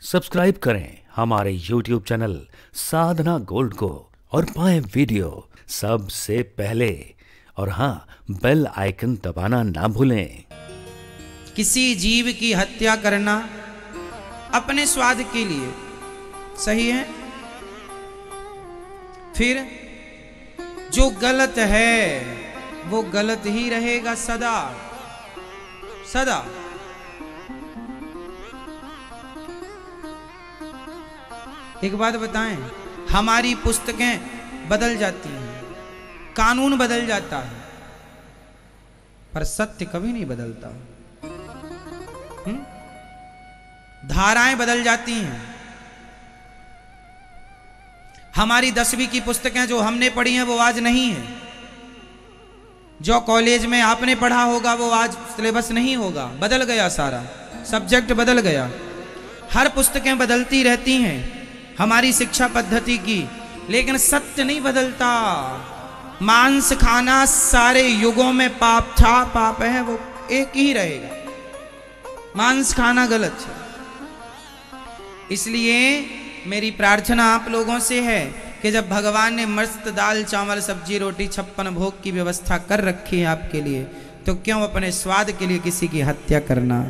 Subscribe करें हमारे YouTube channel साधना gold को और पाएं वीडियो सबसे पहले। और हाँ, बेल आइकन दबाना ना भूलें। किसी जीव की हत्या करना अपने स्वाद के लिए सही है। फिर जो गलत है वो गलत ही रहेगा सदा सदा। एक बात बताएं, हमारी पुस्तकें बदल जाती हैं, कानून बदल जाता है, पर सत्य कभी नहीं बदलता। धाराएं बदल जाती हैं। हमारी 10वीं की पुस्तकें जो हमने पढ़ी हैं वो आज नहीं है। जो कॉलेज में आपने पढ़ा होगा वो आज सिलेबस नहीं होगा। बदल गया, सारा सब्जेक्ट बदल गया। हर पुस्तकें बदलती रहती हैं हमारी शिक्षा पद्धति की, लेकिन सत्य नहीं बदलता। मांस खाना सारे युगों में पाप था, पाप है, वो एक ही रहेगा। मांस खाना गलत है। इसलिए मेरी प्रार्थना आप लोगों से है कि जब भगवान ने मस्त दाल चावल सब्जी रोटी 56 भोग की व्यवस्था कर रखी है आपके लिए, तो क्यों अपने स्वाद के लिए किसी की हत्या करना।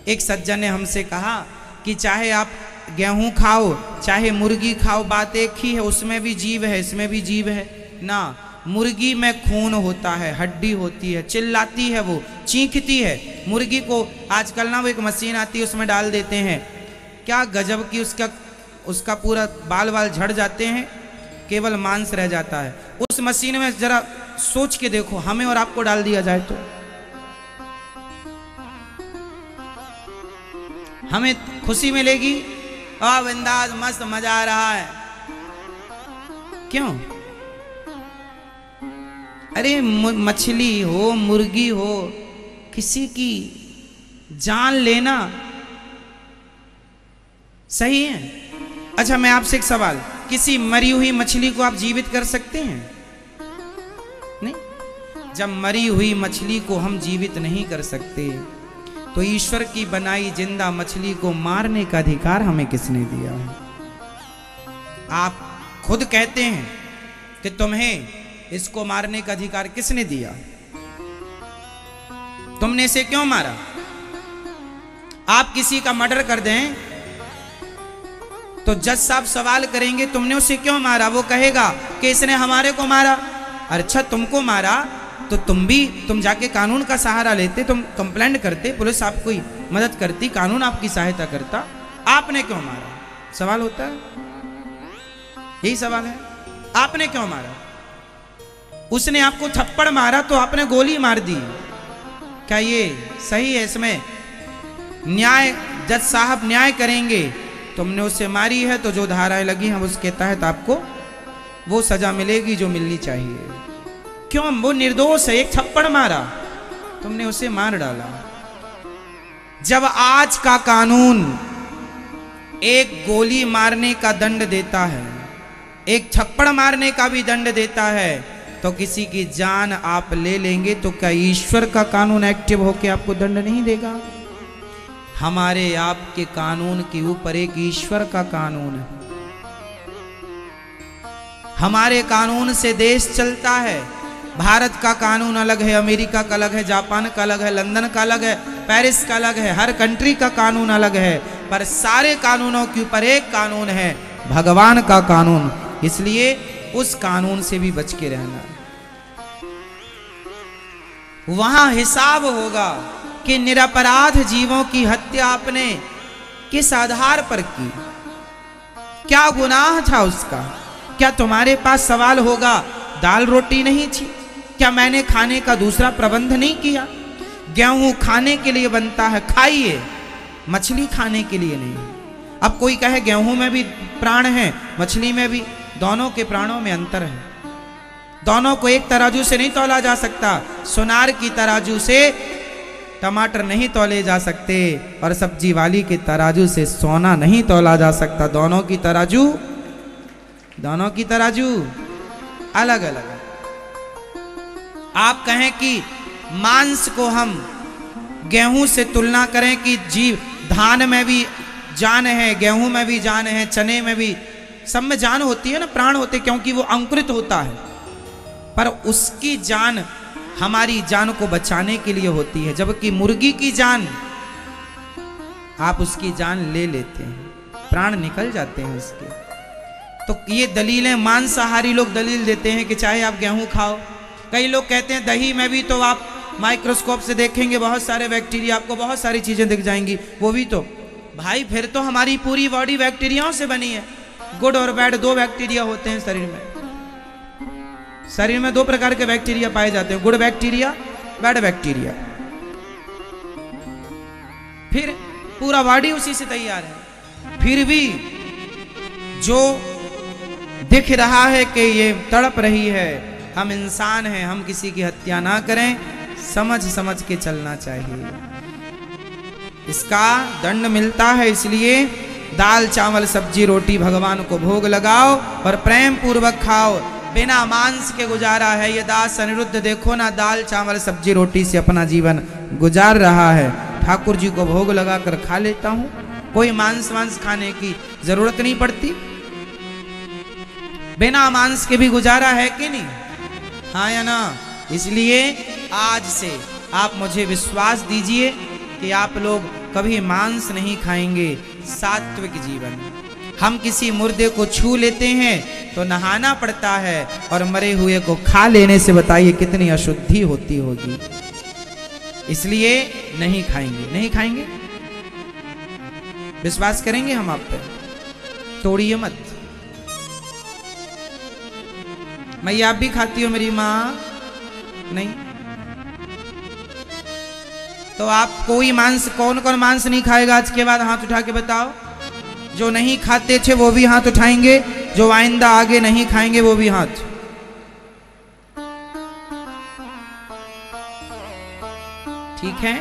एक सज्जन ने हमसे कहा कि चाहे आप गेहूं खाओ चाहे मुर्गी खाओ, बात एक ही है। उसमें भी जीव है, इसमें भी जीव है ना। मुर्गी में खून होता है, हड्डी होती है, चिल्लाती है, वो चीखती है। मुर्गी को आजकल ना वो एक मशीन आती है, उसमें डाल देते हैं, क्या गजब की उसका पूरा बाल वाल झड़ जाते हैं, केवल मांस रह जाता है। उस मशीन में जरा सोच के देखो, हमें और आपको डाल दिया जाए तो हमें खुशी मिलेगी? बिंदास मस्त मजा आ रहा है। क्यों? अरे मछली हो मुर्गी हो, किसी की जान लेना सही है? अच्छा, मैं आपसे एक सवाल, किसी मरी हुई मछली को आप जीवित कर सकते हैं? नहीं। जब मरी हुई मछली को हम जीवित नहीं कर सकते, तो ईश्वर की बनाई जिंदा मछली को मारने का अधिकार हमें किसने दिया है? आप खुद कहते हैं कि तुम्हें इसको मारने का अधिकार किसने दिया? तुमने इसे क्यों मारा? आप किसी का मर्डर कर दें तो जज साहब सवाल करेंगे तुमने उसे क्यों मारा? वो कहेगा कि इसने हमारे को मारा। अच्छा, तुमको मारा तो तुम जाके कानून का सहारा लेते, तुम कंप्लेंट करते, पुलिस आपकी मदद करती, कानून आपकी सहायता करता। आपने क्यों मारा? सवाल होता है, यही सवाल है। आपने क्यों मारा? उसने आपको थप्पड़ मारा तो आपने गोली मार दी। क्या ये सही है? इसमें न्याय, जज साहब न्याय करेंगे। तुमने उसे मारी है तो जो धाराएं लगी हैं उसके तहत आपको वो सजा मिलेगी जो मिलनी चाहिए। क्यों? वो निर्दोष है, एक थप्पड़ मारा, तुमने उसे मार डाला। जब आज का कानून एक गोली मारने का दंड देता है, एक थप्पड़ मारने का भी दंड देता है, तो किसी की जान आप ले लेंगे तो क्या ईश्वर का कानून एक्टिव होकर आपको दंड नहीं देगा? हमारे आपके कानून के ऊपर एक ईश्वर का कानून है। हमारे कानून से देश चलता है। भारत का कानून अलग है, अमेरिका का अलग है, जापान का अलग है, लंदन का अलग है, पेरिस का अलग है, हर कंट्री का कानून अलग है, पर सारे कानूनों के ऊपर एक कानून है, भगवान का कानून। इसलिए उस कानून से भी बच के रहना। वहां हिसाब होगा कि निरपराध जीवों की हत्या आपने किस आधार पर की, क्या गुनाह था उसका। क्या तुम्हारे पास सवाल होगा, दाल रोटी नहीं थी? क्या मैंने खाने का दूसरा प्रबंध नहीं किया? गेहूं खाने के लिए बनता है, खाइए, मछली खाने के लिए नहीं। अब कोई कहे गेहूं में भी प्राण है, मछली में भी, दोनों के प्राणों में अंतर है। दोनों को एक तराजू से नहीं तौला जा सकता। सोनार की तराजू से टमाटर नहीं तौले जा सकते और सब्जी वाली के तराजू से सोना नहीं तौला जा सकता। दोनों की तराजू अलग अलग। आप कहें कि मांस को हम गेहूं से तुलना करें कि जीव धान में भी जान है, गेहूं में भी जान है, चने में भी, सब में जान होती है ना, प्राण होते, क्योंकि वो अंकुरित होता है। पर उसकी जान हमारी जान को बचाने के लिए होती है, जबकि मुर्गी की जान आप उसकी जान ले लेते हैं, प्राण निकल जाते हैं उसके। तो ये दलीलें मांसाहारी लोग दलील देते हैं कि चाहे आप गेहूं खाओ। कई लोग कहते हैं दही में भी तो आप माइक्रोस्कोप से देखेंगे बहुत सारे बैक्टीरिया, आपको बहुत सारी चीजें दिख जाएंगी, वो भी तो भाई फिर तो हमारी पूरी बॉडी बैक्टीरियाओं से बनी है। गुड और बैड दो बैक्टीरिया होते हैं शरीर में। शरीर में दो प्रकार के बैक्टीरिया पाए जाते हैं, गुड बैक्टीरिया, बैड बैक्टीरिया। फिर पूरा बॉडी उसी से तैयार है। फिर भी जो दिख रहा है कि ये तड़प रही है, हम इंसान हैं, हम किसी की हत्या ना करें, समझ समझ के चलना चाहिए। इसका दंड मिलता है, इसलिए दाल चावल सब्जी रोटी भगवान को भोग लगाओ और प्रेम पूर्वक खाओ। बिना मांस के गुजारा है ये दास अनिरुद्ध, देखो ना दाल चावल सब्जी रोटी से अपना जीवन गुजार रहा है। ठाकुर जी को भोग लगा कर खा लेता हूं, कोई मांस वांस खाने की जरूरत नहीं पड़ती। बिना मांस के भी गुजारा है कि नहीं, हाँ या ना? इसलिए आज से आप मुझे विश्वास दीजिए कि आप लोग कभी मांस नहीं खाएंगे। सात्विक जीवन। हम किसी मुर्दे को छू लेते हैं तो नहाना पड़ता है, और मरे हुए को खा लेने से बताइए कितनी अशुद्धि होती होगी। इसलिए नहीं खाएंगे, नहीं खाएंगे। विश्वास करेंगे हम आप पे, तोड़िए मत। मैया आप भी खाती हो मेरी माँ? नहीं। तो आप कोई मांस, कौन कौन मांस नहीं खाएगा आज के बाद? हाथ उठा के बताओ। जो नहीं खाते थे वो भी हाथ उठाएंगे, जो आइंदा आगे नहीं खाएंगे वो भी हाथ। ठीक है?